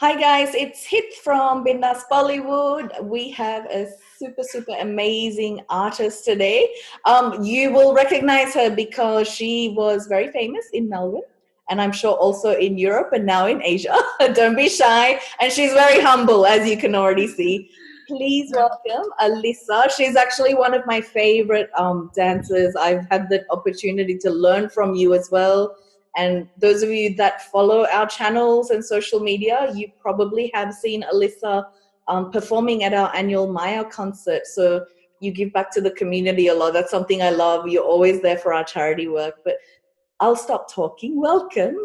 Hi guys, it's Hit from Bindaas Bollywood. We have a super amazing artist today. You will recognize her because she was very famous in Melbourne, and I'm sure also in Europe and now in Asia. Don't be shy. And she's very humble, as you can already see. Please welcome Alisa. She's actually one of my favorite dancers. I've had the opportunity to learn from you as well. And those of you that follow our channels and social media, you probably have seen Alisa performing at our annual Maya concert. So you give back to the community a lot. That's something I love. You're always there for our charity work. But I'll stop talking. Welcome.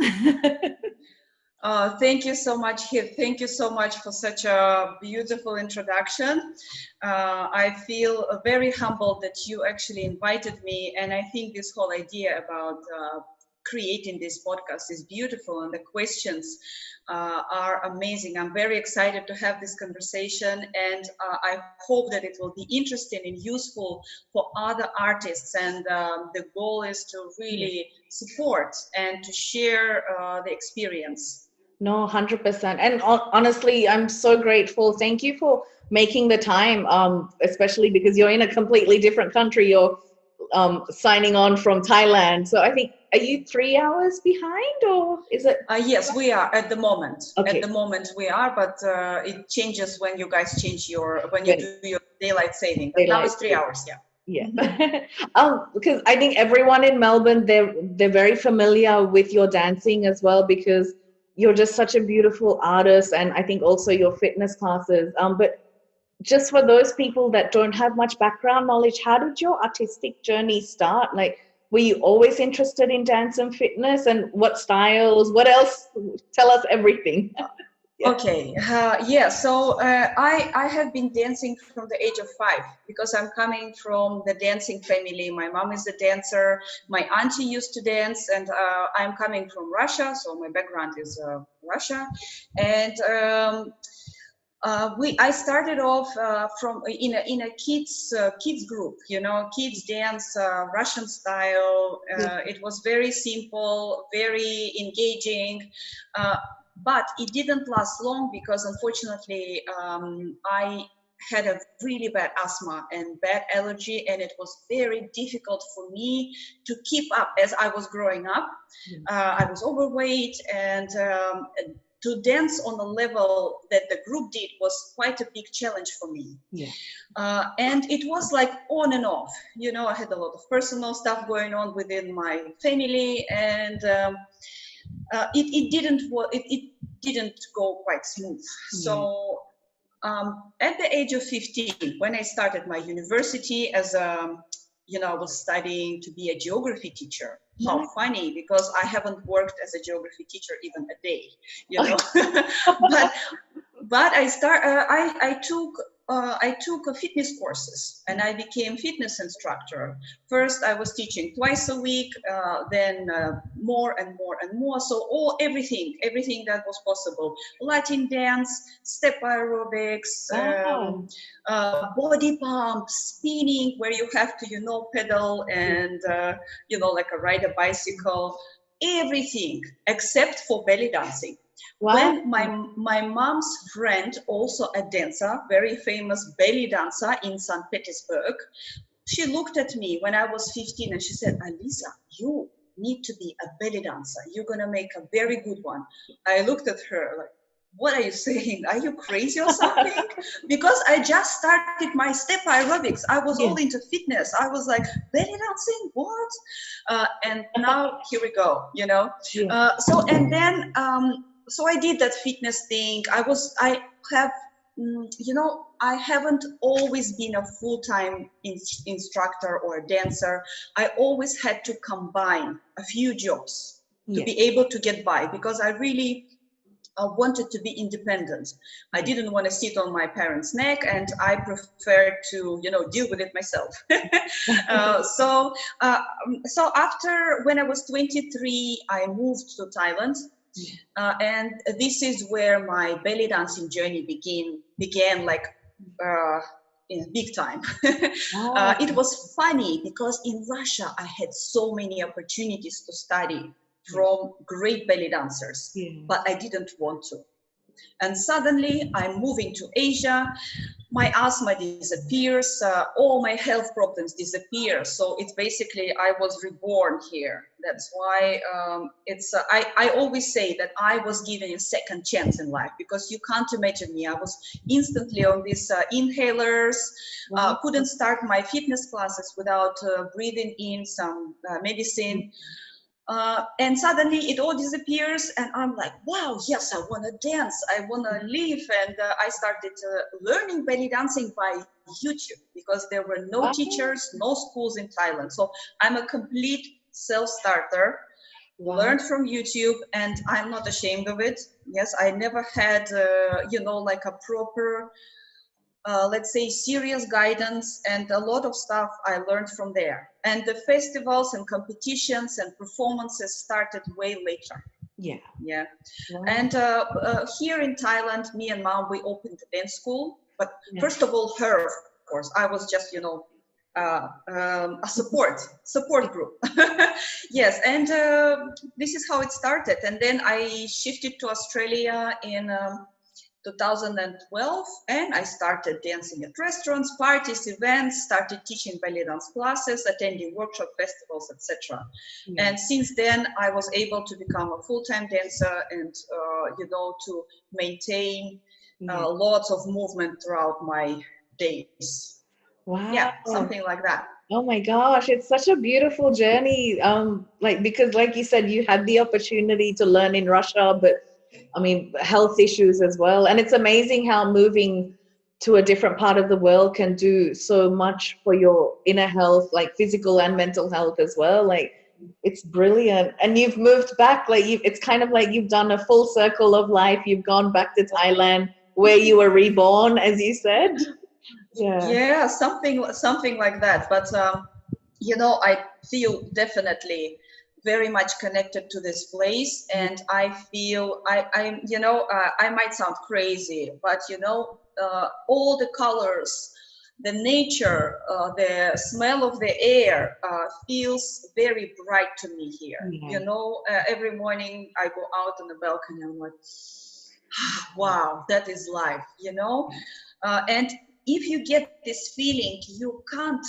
Thank you so much, Hit. Thank you so much for such a beautiful introduction. I feel very humbled that you actually invited me, and I think this whole idea about creating this podcast is beautiful, and the questions are amazing. I'm very excited to have this conversation, and I hope that it will be interesting and useful for other artists, and the goal is to really support and to share the experience. No, 100%. And honestly, I'm so grateful. Thank you for making the time, especially because you're in a completely different country. You're signing on from Thailand. So I think, are you 3 hours behind or is it? Yes, we are at the moment. Okay. At the moment we are, but it changes when you guys change when you do your daylight saving. But now it's 3 hours, yeah. Yeah. Because I think everyone in Melbourne, they're very familiar with your dancing as well, because you're just such a beautiful artist, and I think also your fitness classes. But just for those people that don't have much background knowledge, how did your artistic journey start? Like, were you always interested in dance and fitness, and what styles? What else? Tell us everything. Okay, so I have been dancing from the age of 5 because I'm coming from the dancing family. My mom is a dancer, my auntie used to dance, and I'm coming from Russia, so my background is Russia. And I started off from in a kids group, kids dance Russian style. It was very simple, very engaging. But it didn't last long because unfortunately I had a really bad asthma and bad allergy, and it was very difficult for me to keep up as I was growing up. I was overweight, and to dance on the level that the group did was quite a big challenge for me. And it was like on and off. I had a lot of personal stuff going on within my family, and it didn't go quite smooth. So at the age of 15, when I started my university as I was studying to be a geography teacher. How funny, because I haven't worked as a geography teacher even a day, but I took fitness courses, and I became fitness instructor. First, I was teaching twice a week, then more and more and more. So everything that was possible: Latin dance, step aerobics, body pump, spinning, where you have to pedal and like ride a bicycle. Everything except for belly dancing. Wow. When my mom's friend, also a dancer, very famous belly dancer in St. Petersburg, she looked at me when I was 15 and she said, "Alisa, you need to be a belly dancer. You're going to make a very good one." I looked at her like, "What are you saying? Are you crazy or something?" Because I just started my step aerobics. I was all into fitness. I was like, belly dancing, what? And now here we go, So I did that fitness thing. I haven't always been a full-time instructor or a dancer. I always had to combine a few jobs to be able to get by, because I really wanted to be independent. I didn't want to sit on my parents' neck, and I preferred to, deal with it myself. So after, when I was 23, I moved to Thailand. And this is where my belly dancing journey began like big time. It was funny because in Russia I had so many opportunities to study from great belly dancers, but I didn't want to. And suddenly I'm moving to Asia. My asthma disappears, all my health problems disappear. So it's basically I was reborn here. That's why I always say that I was given a second chance in life, because you can't imagine me. I was instantly on these inhalers, Wow. couldn't start my fitness classes without breathing in some medicine. And suddenly it all disappears, and I'm like, wow, yes, I want to dance, I want to live. And I started learning belly dancing by YouTube, because there were no Wow. teachers, no schools in Thailand. So I'm a complete self-starter, Wow. learned from YouTube, and I'm not ashamed of it. Yes, I never had, like a proper let's say serious guidance, and a lot of stuff I learned from there. And the festivals and competitions and performances started way later. Yeah. Yeah. Wow. And here in Thailand, me and mom, we opened a dance school. But Yeah. first of all, her, of course, I was just, a support group. Yes, and this is how it started. And then I shifted to Australia in 2012, and I started dancing at restaurants, parties, events, started teaching belly dance classes, attending workshop festivals, etc. Yeah. And since then, I was able to become a full-time dancer, and to maintain Yeah. lots of movement throughout my days. Yeah, Wow. something like that. Oh my gosh, it's such a beautiful journey. Like because like you said, you had the opportunity to learn in Russia, but I mean health issues as well. And it's amazing how moving to a different part of the world can do so much for your inner health, like physical and mental health as well. Like it's brilliant. And you've moved back, like it's kind of like you've done a full circle of life. You've gone back to Thailand where you were reborn, as you said. Yeah. Yeah, something like that. But I feel definitely very much connected to this place, and I feel I might sound crazy, but all the colors, the nature, the smell of the air feels very bright to me here. Yeah. Every morning I go out on the balcony, I'm like, wow, that is life, and if you get this feeling, you can't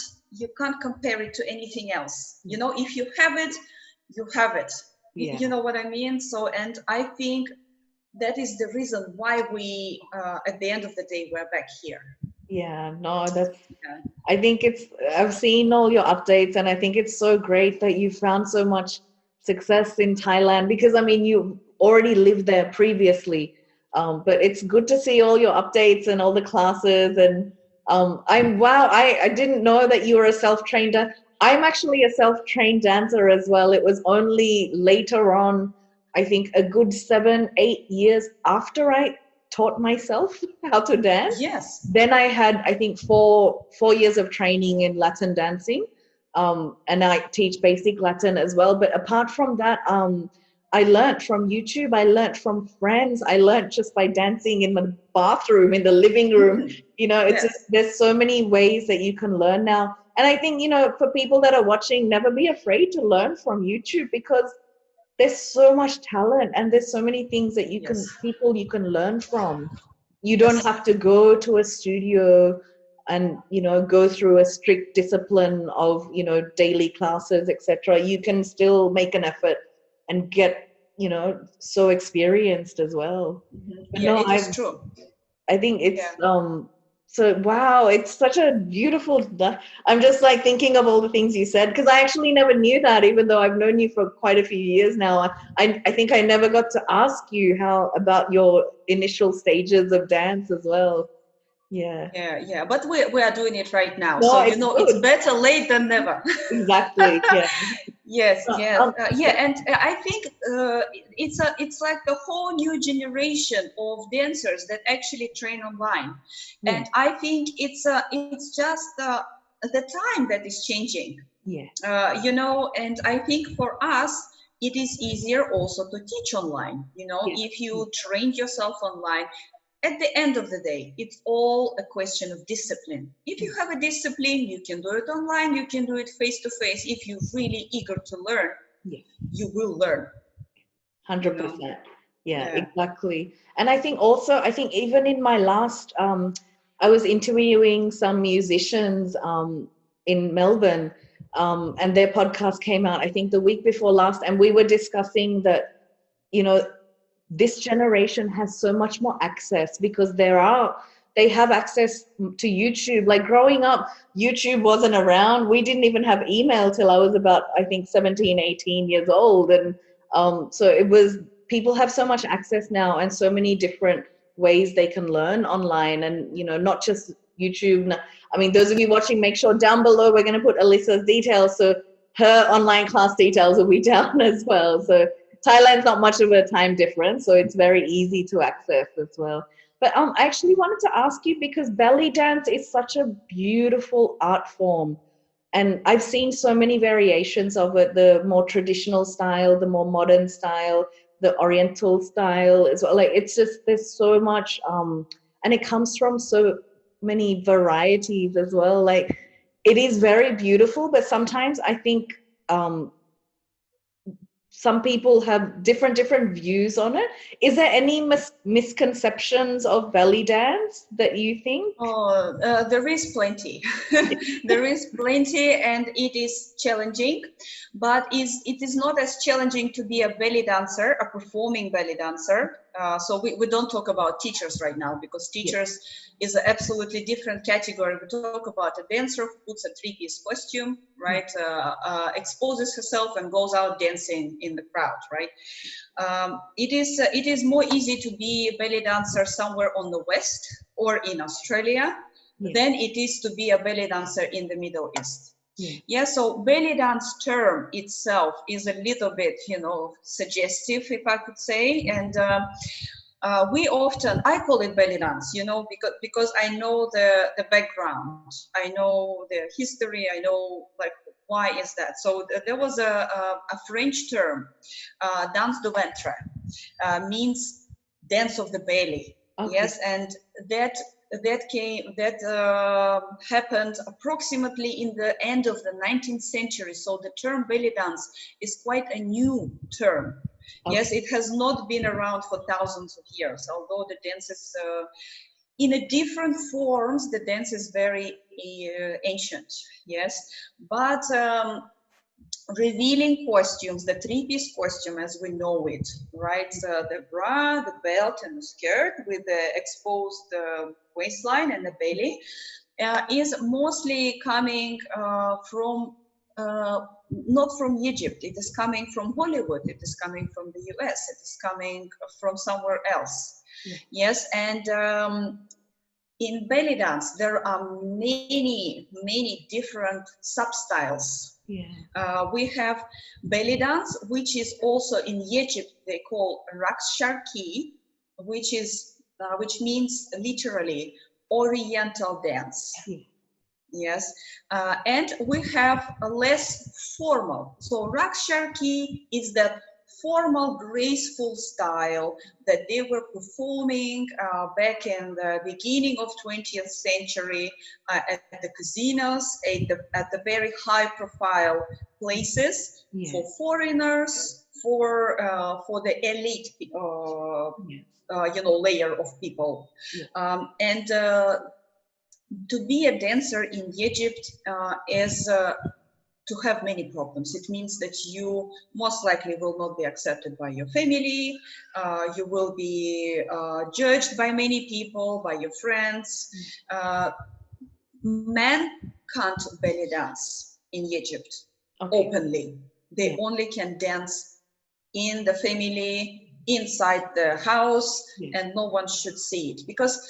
compare it to anything else. If you have it, you have it. Yeah. You know what I mean? So, and I think that is the reason why we, at the end of the day, we're back here. Yeah, no, that's, Yeah. I think I've seen all your updates, and I think it's so great that you found so much success in Thailand, because I mean, you already lived there previously. But it's good to see all your updates and all the classes. And wow, I didn't know that you were a self-trained. I'm actually a self-trained dancer as well. It was only later on, I think a good 7, 8 years after I taught myself how to dance. Yes. Then I had, I think, four years of training in Latin dancing, and I teach basic Latin as well. But apart from that, I learned from YouTube. I learned from friends. I learned just by dancing in the bathroom, in the living room. It's Yes. just, there's so many ways that you can learn now. And I think, for people that are watching, never be afraid to learn from YouTube, because there's so much talent, and there's so many things that Yes. people you can learn from. You Yes. don't have to go to a studio and go through a strict discipline of daily classes, etc. You can still make an effort and get so experienced as well. But Yeah, no, it is true. I think it's Yeah. so wow, it's such a beautiful. I'm just like thinking of all the things you said, because I actually never knew that, even though I've known you for quite a few years now. I think I never got to ask you how about your initial stages of dance as well. Yeah. Yeah. But we are doing it right now, No, so it's it's good. better late than never. Exactly. Yeah. Yes, Uh, yes, um, yeah, and I think it's like the whole new generation of dancers that actually train online, yeah. and I think it's just the time that is changing, Yeah. and I think for us it is easier also to teach online. Yeah. If you trained yourself online, at the end of the day, it's all a question of discipline. If you have a discipline, you can do it online, you can do it face to face. If you're really eager to learn, Yeah. you will learn. 100%. Yeah, Yeah. exactly. And I think also, I think even in my last, I was interviewing some musicians in Melbourne, and their podcast came out, I think, the week before last, and we were discussing that, you know, this generation has so much more access because they have access to YouTube. Like growing up, YouTube wasn't around. We didn't even have email till I was about, I think, 17, 18 years old. And so it was, people have so much access now and so many different ways they can learn online, and, you know, not just YouTube. I mean, those of you watching, make sure down below we're going to put Alisa's details, so her online class details will be down as well. So Thailand's not much of a time difference, so it's very easy to access as well. But I actually wanted to ask you, because belly dance is such a beautiful art form, and I've seen so many variations of it, the more traditional style, the more modern style, the oriental style as well. Like, it's just, there's so much, and it comes from so many varieties as well. Like, it is very beautiful, but sometimes I think some people have different views on it. Is there any misconceptions of belly dance that you think? Oh, there is plenty. There is plenty, and it is challenging, but it is not as challenging to be a belly dancer, a performing belly dancer. So we don't talk about teachers right now, because teachers is an absolutely different category. We talk about a dancer who puts a three-piece costume, right? Exposes herself and goes out dancing in the crowd, right? It is more easy to be a belly dancer somewhere on the West or in Australia than it is to be a belly dancer in the Middle East. Yeah, so belly dance term itself is a little bit, you know, suggestive, if I could say, and we often, I call it belly dance, you know, because I know the background, I know the history, I know, like, why is that? So there was a French term, danse de ventre, means dance of the belly. Okay. Yes, and that happened approximately in the end of the 19th century. So the term belly dance is quite a new term. Okay. Yes, it has not been around for thousands of years, although the dance is in a different forms. The dance is very ancient, yes, but revealing costumes, the three-piece costume as we know it, right? The bra, the belt, and the skirt with the exposed waistline and the belly is mostly coming from not from Egypt. It is coming from Hollywood. It is coming from the US. It is coming from somewhere else. Yeah. Yes, and in belly dance, there are many different substyles. Yeah. We have belly dance, which is also in Egypt they call raqs sharqi, which means literally Oriental dance. Yeah. Yes, and we have a less formal. So raqs sharqi is that formal, graceful style that they were performing back in the beginning of 20th century at the casinos, at the very high-profile places. Yeah. For foreigners, for the elite, layer of people, yeah. And to be a dancer in Egypt is to have many problems. It means that you most likely will not be accepted by your family. You will be judged by many people, by your friends. Men can't belly dance in Egypt openly. They only can dance in the family, inside the house, and no one should see it, because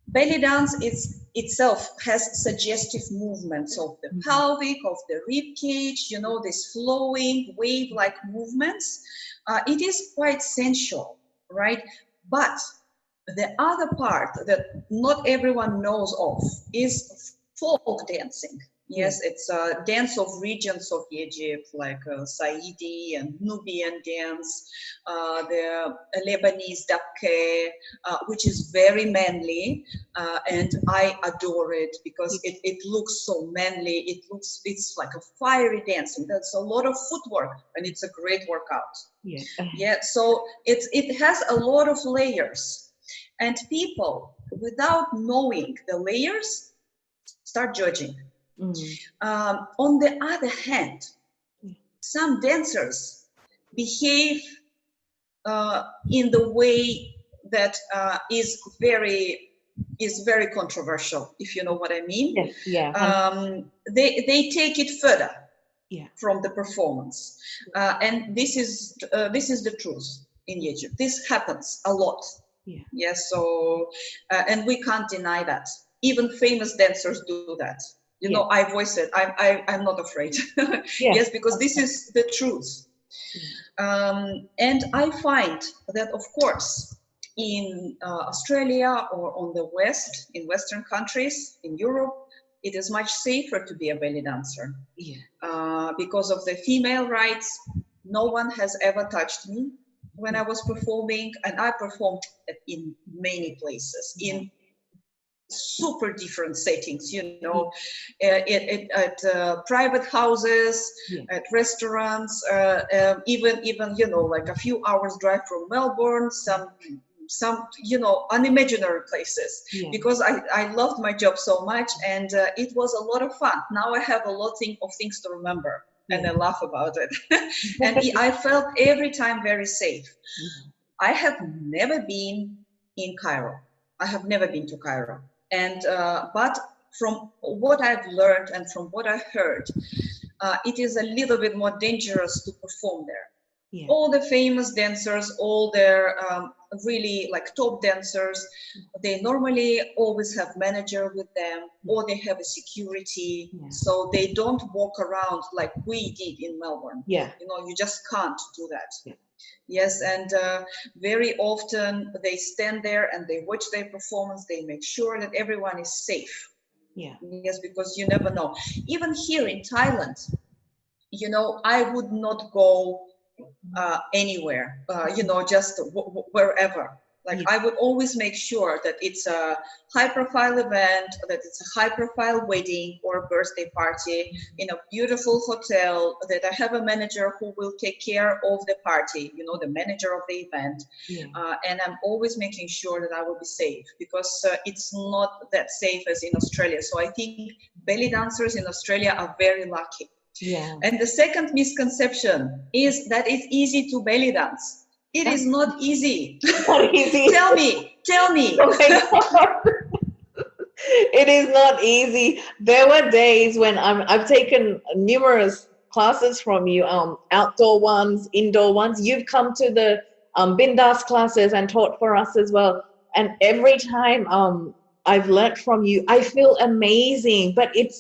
belly dance itself has suggestive movements of the pelvic, of the rib cage, you know, these flowing wave-like movements. It is quite sensual, right? But the other part that not everyone knows of is folk dancing. Yes, it's a dance of regions of Egypt, like Saidi and Nubian dance, the Lebanese Dakke, which is very manly, and I adore it because it looks so manly. It's like a fiery dance, and there's a lot of footwork, and it's a great workout. Yeah. Yeah, so it has a lot of layers, and people, without knowing the layers, start judging. On the other hand, some dancers behave in the way that is very controversial, if you know what I mean. Yes, yeah. They take it further Yeah. from the performance, and this is the truth in Egypt. This happens a lot. Yeah. Yes, so and we can't deny that. Even famous dancers do that. You know, I voice it. I'm not afraid. Yes, because this is the truth. And I find that, of course, in Australia or on the West, in Western countries, in Europe, it is much safer to be a belly dancer. Because of the female rights. No one has ever touched me when I was performing, and I performed in many places, in super different settings, you know, at private houses, at restaurants, even you know, like a few hours drive from Melbourne, some you know, unimaginary places, because I loved my job so much, and it was a lot of fun. Now I have a lot of things to remember, and I laugh about it. And I felt every time very safe. I have never been in Cairo. I have never been to Cairo. And but from what I've learned and from what I heard, it is a little bit more dangerous to perform there. All the famous dancers, all their really like top dancers, they normally always have manager with them, or they have a security, so they don't walk around like we did in Melbourne. You know, you just can't do that. Yes, and very often they stand there and they watch their performance. They make sure that everyone is safe. Yes, because you never know. Even here in Thailand, you know, I would not go anywhere, you know, just wherever. Like I would always make sure that it's a high-profile event, that it's a high-profile wedding or a birthday party in a beautiful hotel, that I have a manager who will take care of the party, you know, the manager of the event. And I'm always making sure that I will be safe, because it's not that safe as in Australia. So I think belly dancers in Australia are very lucky. And the second misconception is that it's easy to belly dance. It is not easy. Not easy. Tell me. Oh my God. It is not easy. There were days when I've taken numerous classes from you, outdoor ones, indoor ones. You've come to the Bindaas classes and taught for us as well. And every time I've learnt from you, I feel amazing. But it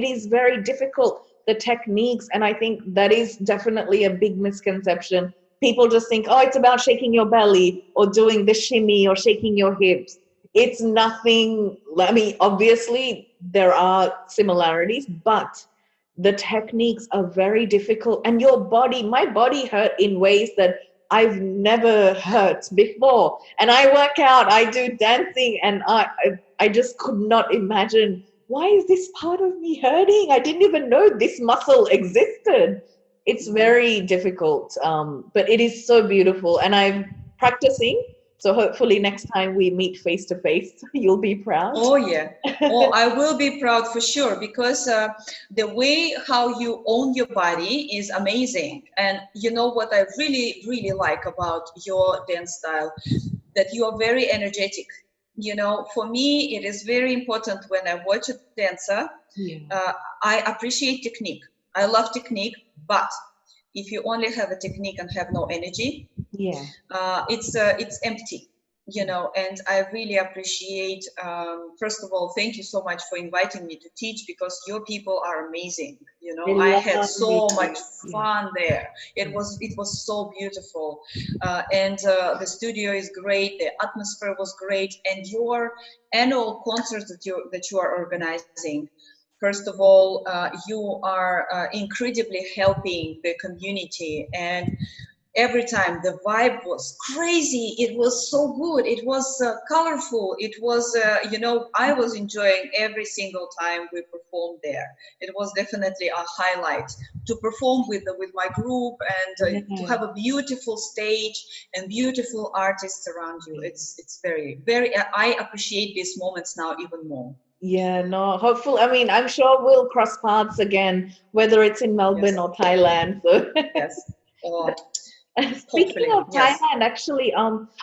is very difficult, the techniques. And I think that is definitely a big misconception. People just think, oh, it's about shaking your belly or doing the shimmy or shaking your hips. It's nothing. I mean, obviously there are similarities, but the techniques are very difficult. And my body hurt in ways that I've never hurt before. And I work out, I do dancing, and I just could not imagine, why is this part of me hurting? I didn't even know this muscle existed. It's very difficult, but it is so beautiful. And I'm practicing, so hopefully next time we meet face to face, you'll be proud. Oh yeah. Oh, I will be proud for sure, because the way how you own your body is amazing. And you know what I really, really like about your dance style, that you are very energetic. You know, for me, it is very important when I watch a dancer. I appreciate technique. I love technique, but if you only have a technique and have no energy, it's empty, you know. And I really appreciate, first of all, thank you so much for inviting me to teach, because your people are amazing. You know, I had so much fun there. It was so beautiful, and the studio is great. The atmosphere was great, and your annual concerts that you are organizing First of all, you are incredibly helping the community, and every time the vibe was crazy. It was so good. It was colorful. It was, I was enjoying every single time we performed there. It was definitely a highlight to perform with my group, and to have a beautiful stage and beautiful artists around you. It's very, very, I appreciate these moments now even more. Yeah, no, hopefully, I mean, I'm sure we'll cross paths again, whether it's in Yes, Melbourne or Thailand. So, yes. Oh, speaking hopefully, of yes. Thailand, actually,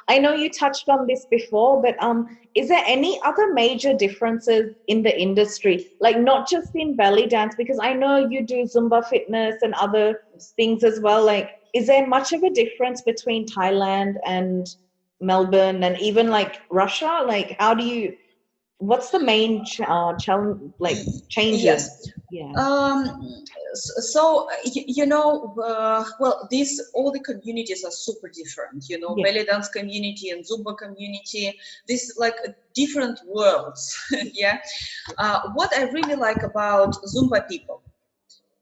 I know you touched on this before, but is there any other major differences in the industry, like not just in belly dance? Because I know you do Zumba fitness and other things as well. Like, is there much of a difference between Thailand and Melbourne and even like Russia? Like, how do you? What's the main challenge, like changes? Yes. Yeah. Well, these all the communities are super different. Yeah. Belly dance community and Zumba community. This is like different worlds. Yeah. What I really like about Zumba people,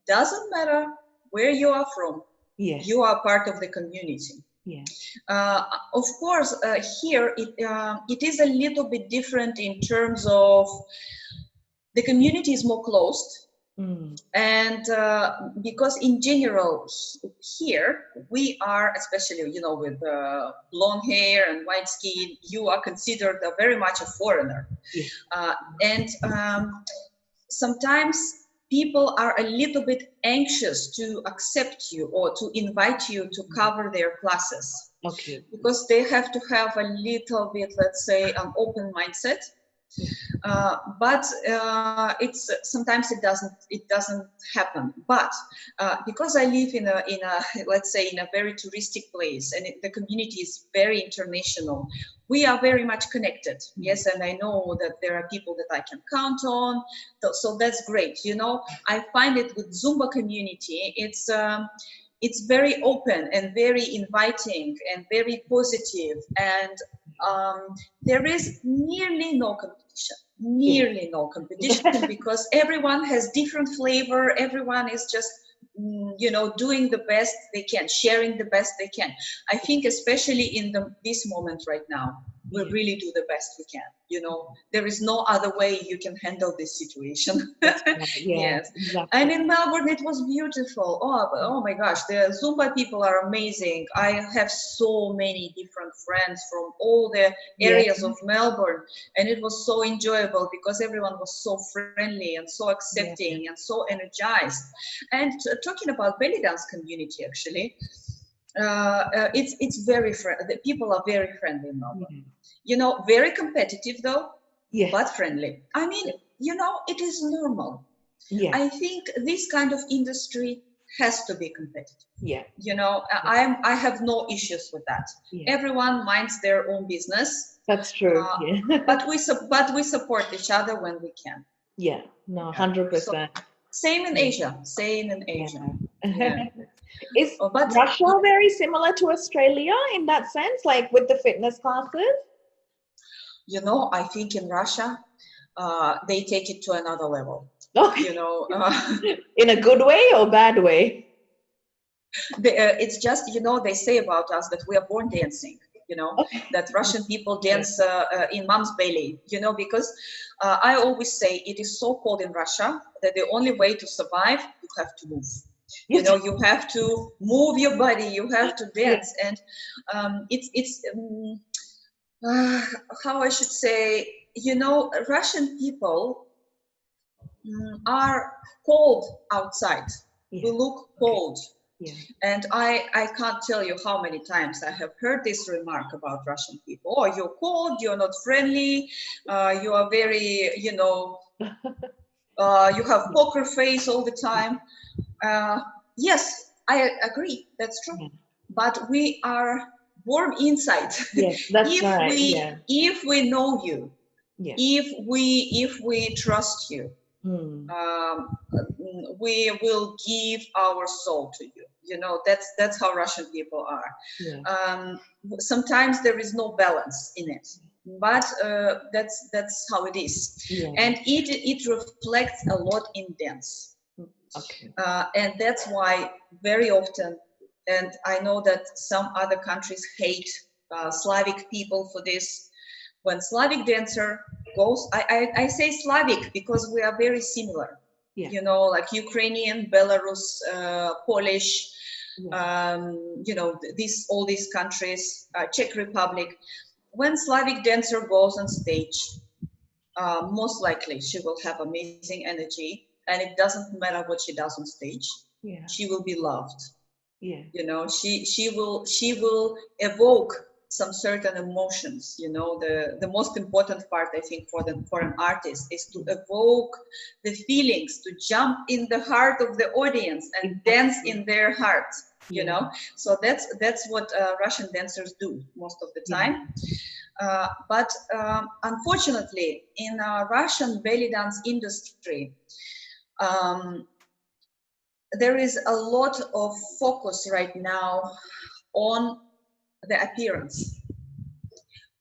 doesn't matter where you are from, Yes. you are part of the community. Yeah. Of course, here it is a little bit different in terms of the community is more closed. And because in general here we are, especially with blonde hair and white skin, you are considered very much a foreigner. And sometimes people are a little bit anxious to accept you or to invite you to cover their classes. Okay. Because they have to have a little bit, let's say, an open mindset. But it's sometimes it doesn't happen. But because I live in a let's say in a very touristic place, and the community is very international, we are very much connected. Yes, and I know that there are people that I can count on. So that's great. I find it with Zumba community, it's very open and very inviting and very positive, and there is nearly no competition. Because everyone has different flavor. Everyone is just doing the best they can, sharing the best they can. I think especially in this moment right now, we really do the best we can. There is no other way you can handle this situation. Yes. Exactly. And in Melbourne it was beautiful. Oh my gosh, the Zumba people are amazing. I have so many different friends from all the areas of Melbourne, and it was so enjoyable because everyone was so friendly and so accepting and so energized. And talking about belly dance community, actually, it's very the people are very friendly in Melbourne. Very competitive though, but friendly. I mean, it is normal. I think this kind of industry has to be competitive. I have no issues with that. Everyone minds their own business. That's true. But we support each other when we can. Yeah, no, 100%. So, same in Asia. Is Russia very similar to Australia in that sense, like with the fitness classes? I think in Russia, they take it to another level. Okay. In a good way or bad way? It's just, they say about us that we are born dancing. That Russian people dance in mom's belly, because I always say it is so cold in Russia that the only way to survive, you have to move. You have to move your body, you have to dance. And it's how I should say, Russian people are cold outside. We look cold. And I can't tell you how many times I have heard this remark about Russian people. Oh, you're cold, you're not friendly, you are very, you have poker face all the time. Yes, I agree, that's true. But we are warm inside. Yes, that's right. If we know you, if we trust you, we will give our soul to you. That's how Russian people are. Sometimes there is no balance in it. but that's how it is. Yeah. And it reflects a lot in dance. Okay. And that's why very often, and I know that some other countries hate Slavic people for this. When Slavic dancer goes, I say Slavic because we are very similar. Yeah. You know, like Ukrainian, Belarus, Polish, Yeah. you know, all these countries, Czech Republic. When Slavic dancer goes on stage, most likely she will have amazing energy, and it doesn't matter what she does on stage. Yeah. She will be loved. Yeah. You know, she will evoke some certain emotions. You know, the most important part, I think, for an artist is to evoke the feelings, to jump in the heart of the audience and dance in their heart. You know, so that's what Russian dancers do most of the time. But unfortunately, in Russian belly dance industry, there is a lot of focus right now on the appearance,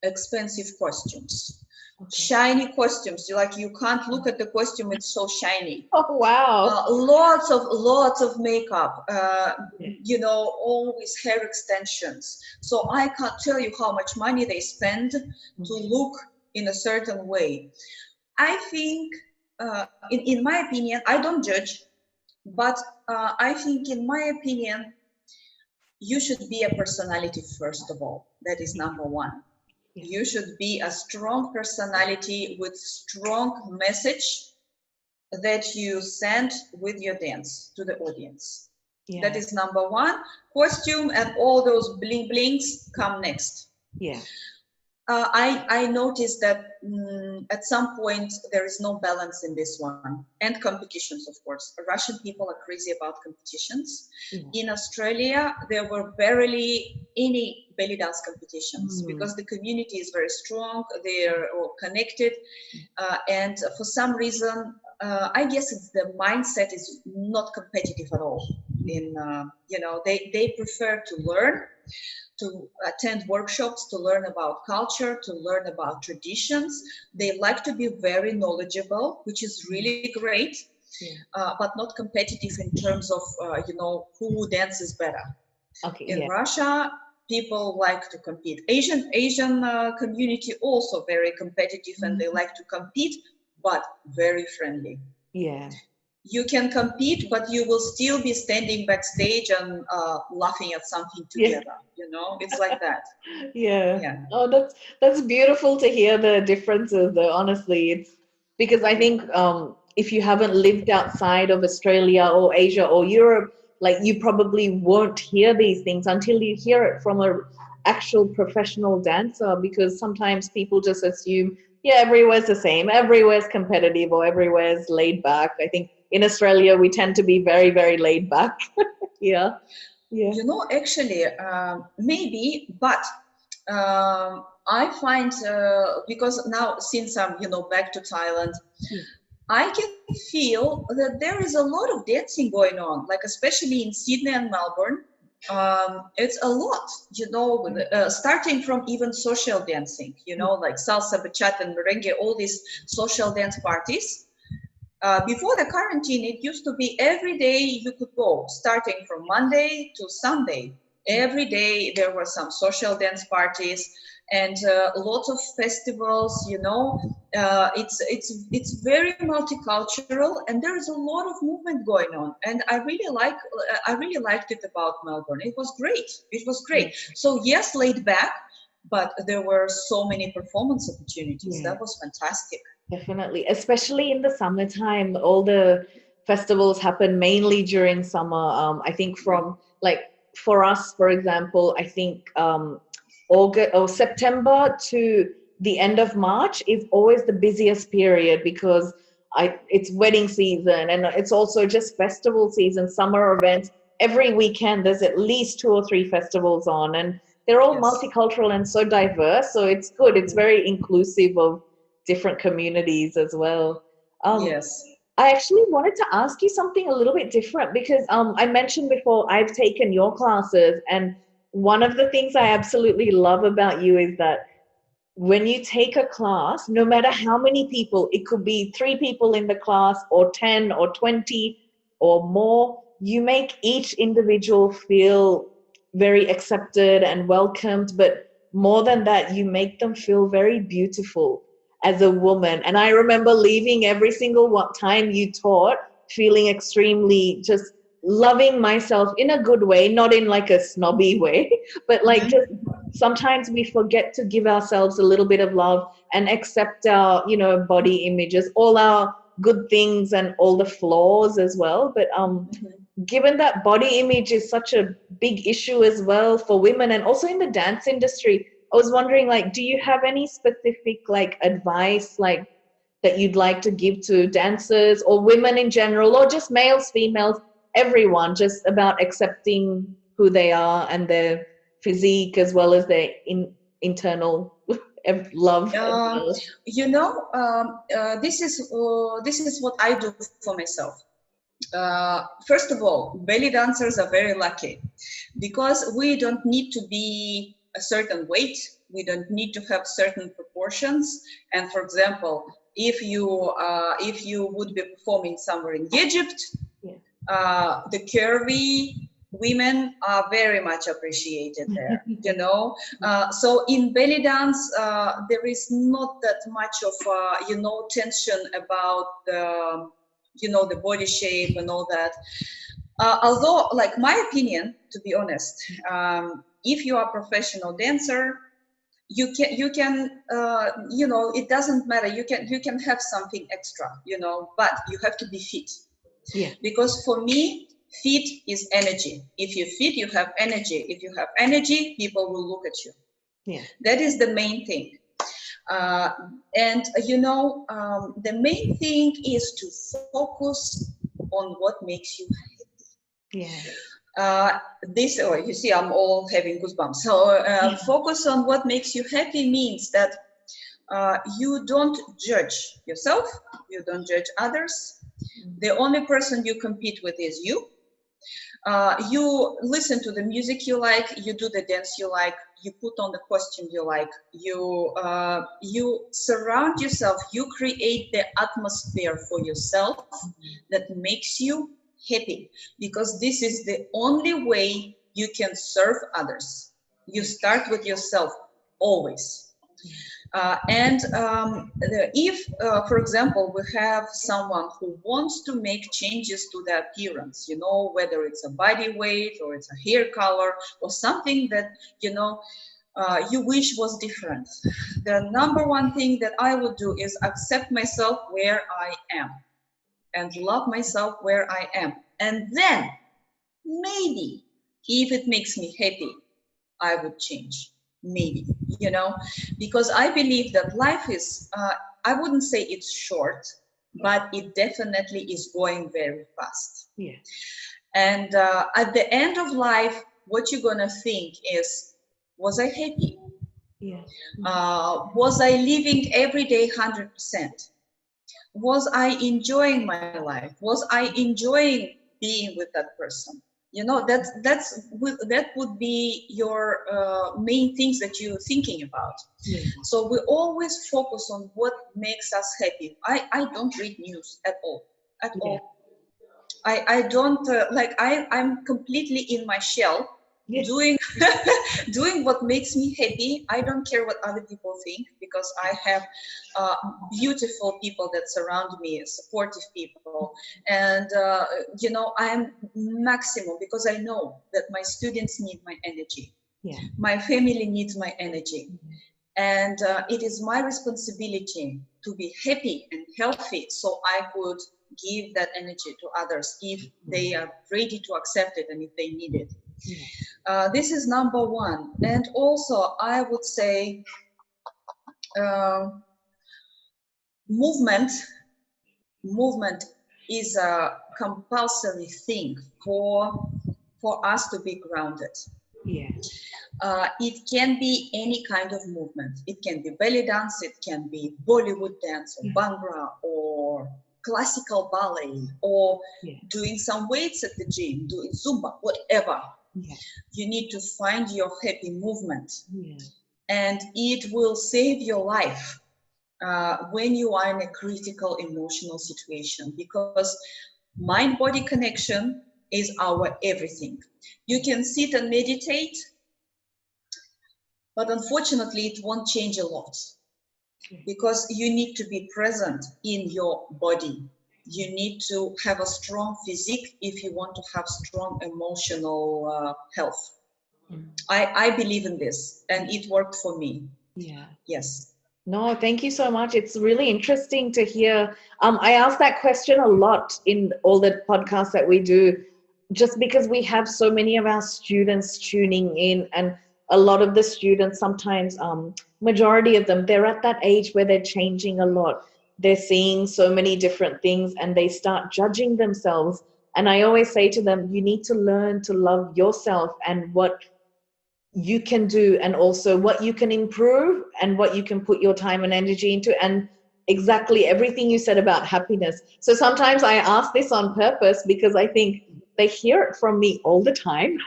expensive costumes, shiny costumes. You can't look at the costume; it's so shiny. Oh wow! Lots of makeup. You know, always hair extensions. So I can't tell you how much money they spend to look in a certain way. I think, in my opinion, I don't judge, but I think, in my opinion, you should be a personality first of all. That is number one. You should be a strong personality with strong message that you send with your dance to the audience. That is number one. Costume and all those bling blings come next. Yeah. I noticed that at some point there is no balance in this one, and competitions, of course. Russian people are crazy about competitions. In Australia, there were barely any belly dance competitions because the community is very strong. They're all connected, and for some reason, I guess it's the mindset is not competitive at all. In you know, they prefer to learn, to attend workshops, to learn about culture, to learn about traditions. They like to be very knowledgeable, which is really great, but not competitive in terms of, you know, who dances better. In Russia, people like to compete. Asian community also very competitive, and they like to compete, but very friendly. Yeah. You can compete, but you will still be standing backstage and laughing at something together. You know, it's like that. Yeah. Oh, that's beautiful to hear the differences, though. Honestly, it's because I think if you haven't lived outside of Australia or Asia or Europe, like, you probably won't hear these things until you hear it from a actual professional dancer, because sometimes people just assume, yeah, everywhere's the same, everywhere's competitive, or everywhere's laid back. I think in Australia we tend to be very, very laid back. Yeah. You know, actually, maybe, but I find, because now, since I'm, you know, back to Thailand, I can feel that there is a lot of dancing going on, like especially in Sydney and Melbourne. It's a lot, you know, starting from even social dancing, you know, like salsa, bachata, and merengue, all these social dance parties. Before the quarantine, it used to be every day you could go, starting from Monday to Sunday. Every day there were some social dance parties and lots of festivals. You know, it's very multicultural, and there is a lot of movement going on. And I really liked it about Melbourne. It was great. It was great. So yes, laid back, but there were so many performance opportunities. That was fantastic. Definitely, especially in the summertime, all the festivals happen mainly during summer. I think from, like, for us, for example, I think August or September to the end of March is always the busiest period, because it's wedding season, and it's also just festival season, summer events. Every weekend there's at least 2 or 3 festivals on, and they're all multicultural and so diverse. So it's good. It's very inclusive of different communities as well. Yes. I actually wanted to ask you something a little bit different, because I mentioned before I've taken your classes, and one of the things I absolutely love about you is that when you take a class, no matter how many people, it could be 3 people in the class or 10 or 20 or more, you make each individual feel very accepted and welcomed. But more than that, you make them feel very beautiful as a woman. And I remember leaving every single time you taught, feeling extremely just loving myself in a good way, not in like a snobby way, but like just sometimes we forget to give ourselves a little bit of love and accept our, body images, all our good things and all the flaws as well. But given that body image is such a big issue as well for women and also in the dance industry, I was wondering, like, do you have any specific like advice like that you'd like to give to dancers or women in general, or just males, females, everyone, just about accepting who they are and their physique as well as their internal love as well? This is what I do for myself. First of all, belly dancers are very lucky because we don't need to be a certain weight. We don't need to have certain proportions. And for example, if you would be performing somewhere in Egypt, the curvy women are very much appreciated there, so in belly dance there is not that much of tension about the body shape and all that, although, like, my opinion, to be honest, if you are a professional dancer, you can it doesn't matter, you can have something extra, but you have to be fit. Because for me, fit is energy. If you fit, you have energy. If you have energy, people will look at you. That is the main thing. And the main thing is to focus on what makes you happy. You see, I'm all having goosebumps. So focus on what makes you happy means that you don't judge yourself, you don't judge others. The only person you compete with is you. You listen to the music you like, you do the dance you like, you put on the costume you like, you surround yourself, you create the atmosphere for yourself that makes you happy, because this is the only way you can serve others. You start with yourself always. If, for example, we have someone who wants to make changes to the appearance, whether it's a body weight or it's a hair color or something that, you wish was different, the number one thing that I would do is accept myself where I am and love myself where I am. And then maybe if it makes me happy, I would change. Maybe, because I believe that life is, I wouldn't say it's short, but it definitely is going very fast. And at the end of life, what you're gonna think is, was I happy? Was I living every day 100%? Was I enjoying my life? Was I enjoying being with that person? That would be your main things that you're thinking about. So we always focus on what makes us happy. I don't read news at all. I don't I'm completely in my shell, doing doing what makes me happy. I don't care what other people think, because I have beautiful people that surround me, supportive people, and I'm maximum, because I know that my students need my energy, my family needs my energy, and it is my responsibility to be happy and healthy, so I could give that energy to others if they are ready to accept it and if they need it. This is number one. And also, I would say movement is a compulsory thing for us to be grounded. It can be any kind of movement. It can be belly dance, it can be Bollywood dance, or Bhangra, or classical ballet, or doing some weights at the gym, doing Zumba, whatever. You need to find your happy movement. and it will save your life when you are in a critical emotional situation, because mind-body connection is our everything. You can sit and meditate, but unfortunately it won't change a lot, because you need to be present in your body. You need to have a strong physique if you want to have strong emotional health. I believe in this, and it worked for me. Yeah. Yes. No, thank you so much. It's really interesting to hear. I ask that question a lot in all the podcasts that we do, just because we have so many of our students tuning in, and a lot of the students sometimes, majority of them, they're at that age where they're changing a lot. They're seeing so many different things and they start judging themselves. And I always say to them, you need to learn to love yourself and what you can do, and also what you can improve and what you can put your time and energy into, and exactly everything you said about happiness. So sometimes I ask this on purpose because I think they hear it from me all the time.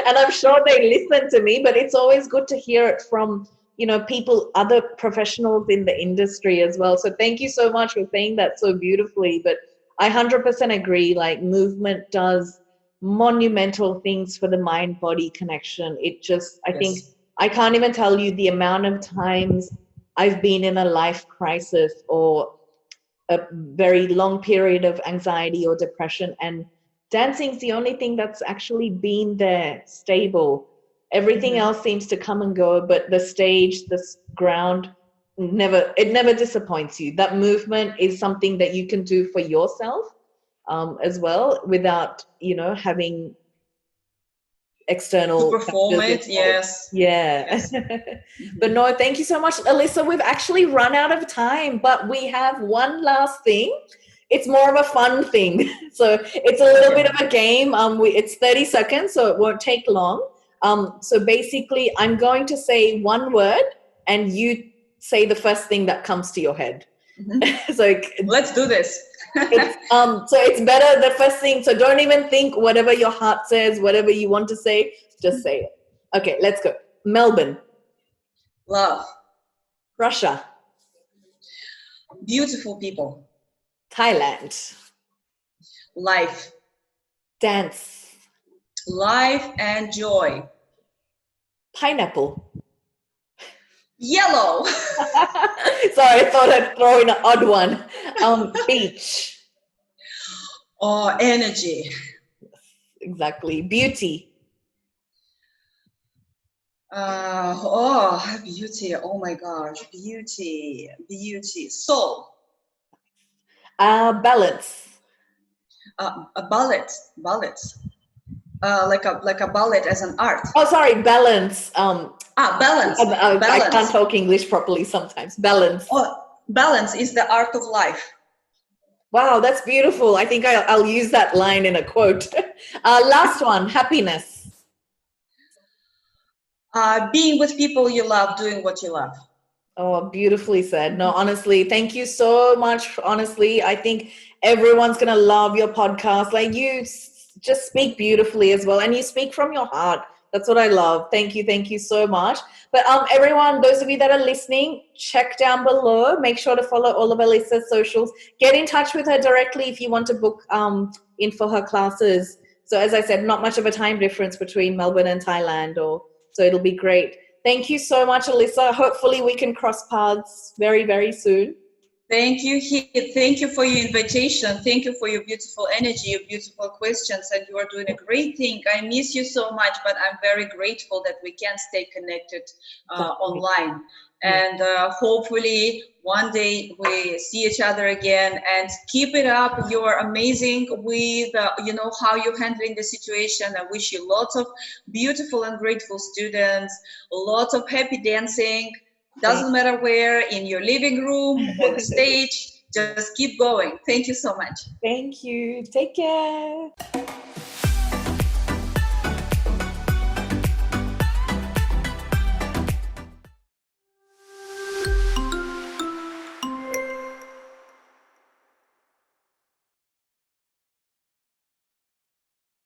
And I'm sure they listen to me, but it's always good to hear it from, people, other professionals in the industry as well. So thank you so much for saying that so beautifully. But I 100% agree, like movement does monumental things for the mind body connection. It just, I think, Yes. I can't even tell you the amount of times I've been in a life crisis or a very long period of anxiety or depression, and dancing's the only thing that's actually been there stable. Everything else seems to come and go, but the stage, the ground, never disappoints you. That movement is something that you can do for yourself, as well, without having To external perform factors it, involved. yes. Yeah. Yes. But no, thank you so much, Alisa. We've actually run out of time, but we have one last thing. It's more of a fun thing. So it's a little bit Okay. of a game. It's 30 seconds, so it won't take long. So basically, I'm going to say one word, and you say the first thing that comes to your head. So Let's do this. so it's better the first thing. So don't even think whatever your heart says, whatever you want to say, just say it. Okay, let's go. Melbourne. Love. Russia. Beautiful people. Thailand. Life. Dance. Life and joy. Pineapple. Yellow. Sorry, I thought I'd throw in an odd one. Beach. Oh, energy. Exactly. Beauty. Beauty. Oh my gosh. Beauty. Beauty. Soul. Balance. A ballet. Ballet. Like a ballet as an art. Oh, sorry, balance. Balance. I can't Balance. talk English properly sometimes. Balance. Oh, balance is the art of life. Wow, that's beautiful. I think I'll use that line in a quote. Last one, happiness. Being with people you love, doing what you love. Oh, beautifully said. No, honestly, thank you so much. Honestly, I think everyone's going to love your podcast. Like just speak beautifully as well. And you speak from your heart. That's what I love. Thank you. Thank you so much. But everyone, those of you that are listening, check down below. Make sure to follow all of Alisa's socials. Get in touch with her directly if you want to book in for her classes. So as I said, not much of a time difference between Melbourne and Thailand, so it'll be great. Thank you so much, Alisa. Hopefully we can cross paths very, very soon. Thank you, Heath. Thank you for your invitation. Thank you for your beautiful energy, your beautiful questions, and you are doing a great thing. I miss you so much, but I'm very grateful that we can stay connected online. And hopefully one day we see each other again, and keep it up. You're amazing with, how you're handling the situation. I wish you lots of beautiful and grateful students, lots of happy dancing. Doesn't matter where, in your living room, on the stage, just keep going. Thank you so much. Thank you. Take care.